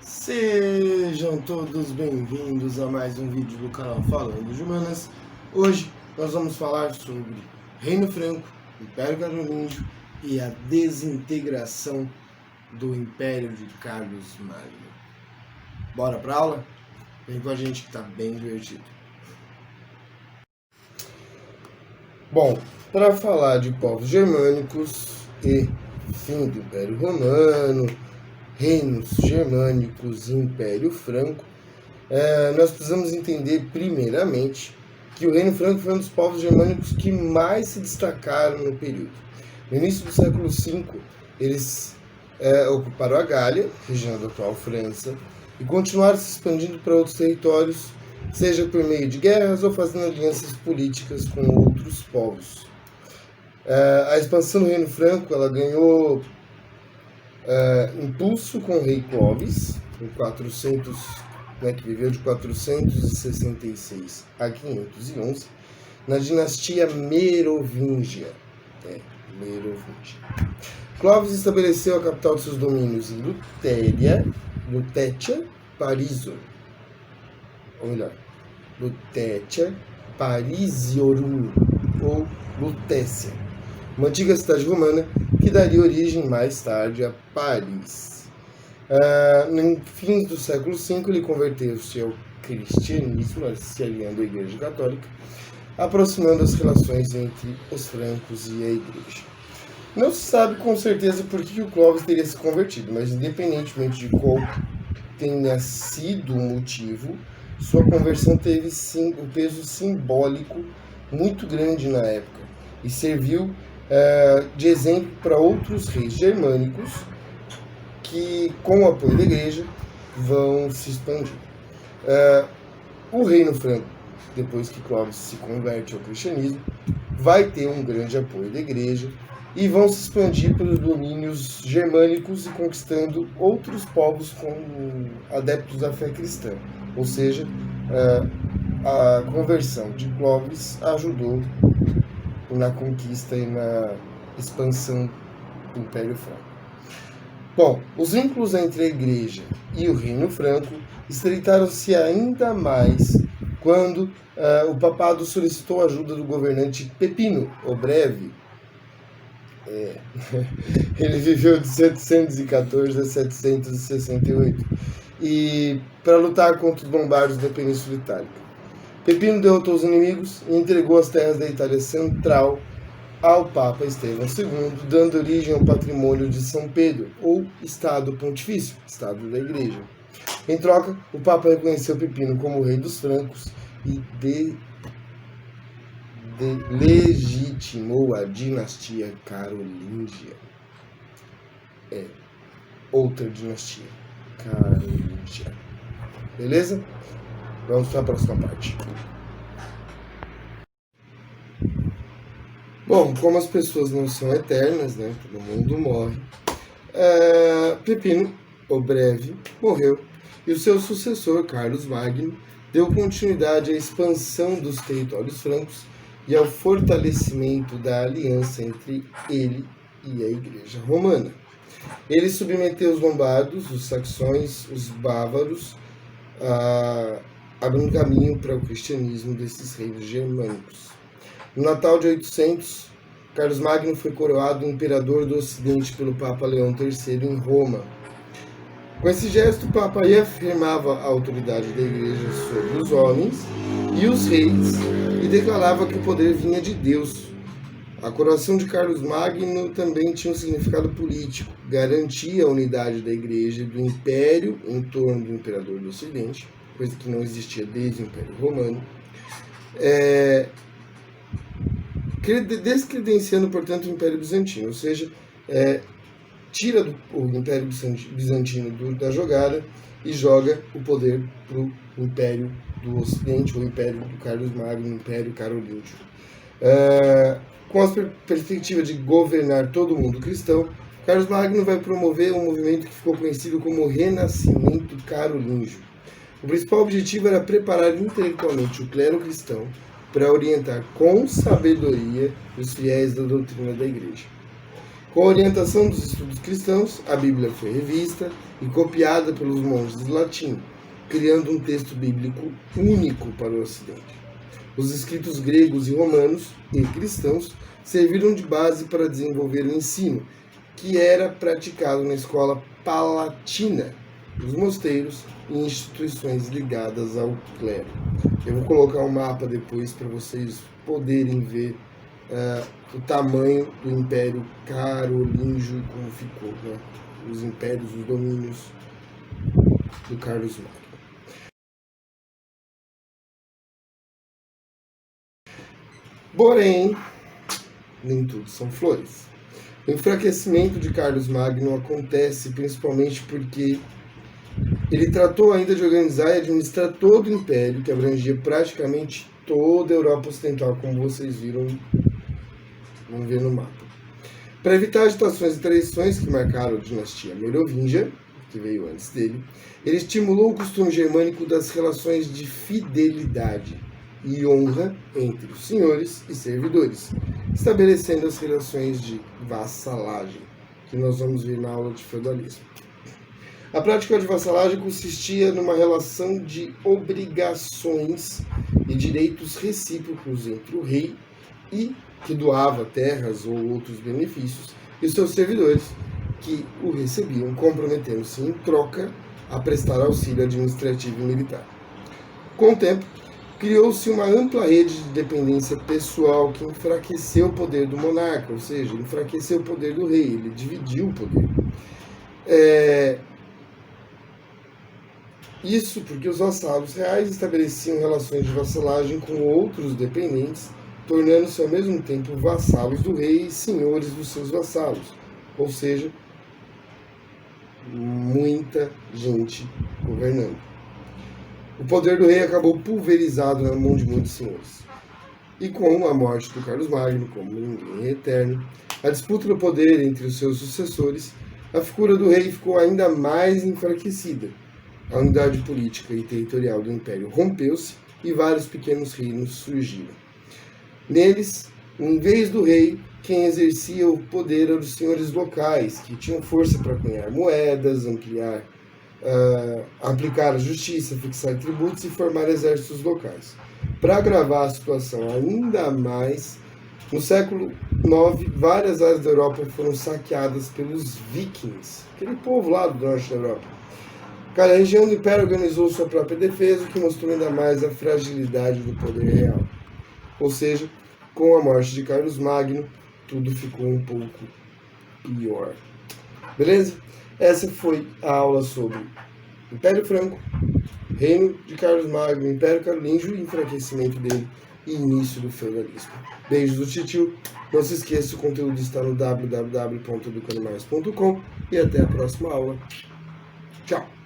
Sejam todos bem-vindos a mais um vídeo do canal Falando de Humanas. Hoje nós vamos falar sobre Reino Franco, Império Carolíngio e a desintegração do Império de Carlos Magno. Bora pra aula? Vem com a gente que tá bem divertido. Bom, para falar de povos germânicos e fim do Império Romano, reinos germânicos e Império Franco, nós precisamos entender primeiramente que o Reino Franco foi um dos povos germânicos que mais se destacaram no período. No início do século V, eles ocuparam a Gália, região da atual França, e continuaram se expandindo para outros territórios, seja por meio de guerras ou fazendo alianças políticas com outros povos. A expansão do Reino Franco ela ganhou impulso com o rei Clovis, que viveu de 466 a 511, na dinastia Merovingia. Clovis estabeleceu a capital de seus domínios em Lutetia Parisor, ou melhor, Lutetia Parisiorum, ou Lutécia, uma antiga cidade romana que daria origem mais tarde a Paris. No fim do século V, ele converteu-se ao cristianismo, se aliando à Igreja Católica, aproximando as relações entre os francos e a Igreja. Não se sabe com certeza por que o Clovis teria se convertido, mas independentemente de qual tenha sido o motivo, sua conversão teve sim um peso simbólico muito grande na época e serviu de exemplo para outros reis germânicos que, com o apoio da Igreja, vão se expandir. O Reino Franco, depois que Clovis se converte ao cristianismo, vai ter um grande apoio da Igreja e vão se expandir pelos domínios germânicos e conquistando outros povos com adeptos da fé cristã. Ou seja, a conversão de Clovis ajudou na conquista e na expansão do Império Franco. Bom, os vínculos entre a Igreja e o Reino Franco estreitaram-se ainda mais quando o papado solicitou a ajuda do governante Pepino o Breve. Ele viveu de 714 a 768 e para lutar contra os bombardeos da Península Itálica. Pepino derrotou os inimigos e entregou as terras da Itália Central ao Papa Estevão II, dando origem ao patrimônio de São Pedro, ou Estado Pontifício, Estado da Igreja. Em troca, o Papa reconheceu Pepino como rei dos francos e legitimou a dinastia carolíngia. Outra dinastia, carolíngia. Beleza? Vamos para a próxima parte. Bom, como as pessoas não são eternas, né? Todo mundo morre. Pepino o Breve morreu e o seu sucessor, Carlos Magno, deu continuidade à expansão dos territórios francos e ao fortalecimento da aliança entre ele e a Igreja Romana. Ele submeteu os lombardos, os saxões, os bávaros, abrindo caminho para o cristianismo desses reinos germânicos. No Natal de 800, Carlos Magno foi coroado imperador do Ocidente pelo Papa Leão III em Roma. Com esse gesto, o Papa reafirmava a autoridade da Igreja sobre os homens e os reis e declarava que o poder vinha de Deus. A coroação de Carlos Magno também tinha um significado político, garantia a unidade da Igreja e do Império em torno do Imperador do Ocidente, coisa que não existia desde o Império Romano, descredenciando, portanto, o Império Bizantino, ou seja, tira o Império Bizantino da jogada e joga o poder para o Império do Ocidente, ou Império do Carlos Magno, Império Carolíngio. Com a perspectiva de governar todo o mundo cristão, Carlos Magno vai promover um movimento que ficou conhecido como Renascimento Carolíngio. O principal objetivo era preparar intelectualmente o clero cristão para orientar com sabedoria os fiéis da doutrina da Igreja. Com a orientação dos estudos cristãos, a Bíblia foi revista e copiada pelos monges de latim, criando um texto bíblico único para o Ocidente. Os escritos gregos e romanos e cristãos serviram de base para desenvolver o ensino, que era praticado na escola palatina, nos mosteiros e instituições ligadas ao clero. Eu vou colocar um mapa depois para vocês poderem ver o tamanho do Império Carolíngio, como ficou, né? Os impérios, os domínios do Carlos Magno. Porém, nem tudo são flores. O enfraquecimento de Carlos Magno acontece principalmente porque ele tratou ainda de organizar e administrar todo o império, que abrangia praticamente toda a Europa Ocidental, como vocês viram, vamos ver no mapa. Para evitar agitações e traições que marcaram a dinastia Merovingia, que veio antes dele, ele estimulou o costume germânico das relações de fidelidade e honra entre os senhores e servidores, estabelecendo as relações de vassalagem, que nós vamos ver na aula de feudalismo. A prática de vassalagem consistia numa relação de obrigações e direitos recíprocos entre o rei, e que doava terras ou outros benefícios, e os seus servidores, que o recebiam, comprometendo-se em troca a prestar auxílio administrativo e militar. Com o tempo, criou-se uma ampla rede de dependência pessoal que enfraqueceu o poder do monarca, ou seja, enfraqueceu o poder do rei, ele dividiu o poder. Isso porque os vassalos reais estabeleciam relações de vassalagem com outros dependentes, tornando-se ao mesmo tempo vassalos do rei e senhores dos seus vassalos, ou seja, muita gente governando. O poder do rei acabou pulverizado na mão de muitos senhores. E com a morte do Carlos Magno, como ninguém é eterno, a disputa do poder entre os seus sucessores, a figura do rei ficou ainda mais enfraquecida. A unidade política e territorial do império rompeu-se e vários pequenos reinos surgiram. Neles, em vez do rei, quem exercia o poder eram os senhores locais, que tinham força para cunhar moedas, aplicar a justiça, fixar tributos e formar exércitos locais. Para agravar a situação ainda mais, no século IX, várias áreas da Europa foram saqueadas pelos vikings, aquele povo lá do norte da Europa. Cada região do império organizou sua própria defesa, o que mostrou ainda mais a fragilidade do poder real. Ou seja, com a morte de Carlos Magno, tudo ficou um pouco pior. Beleza? Essa foi a aula sobre Império Franco, Reino de Carlos Magno, Império Carolíngio, enfraquecimento dele e início do feudalismo. Beijos do Titio. Não se esqueça, o conteúdo está no www.educandomais.com e até a próxima aula. Tchau!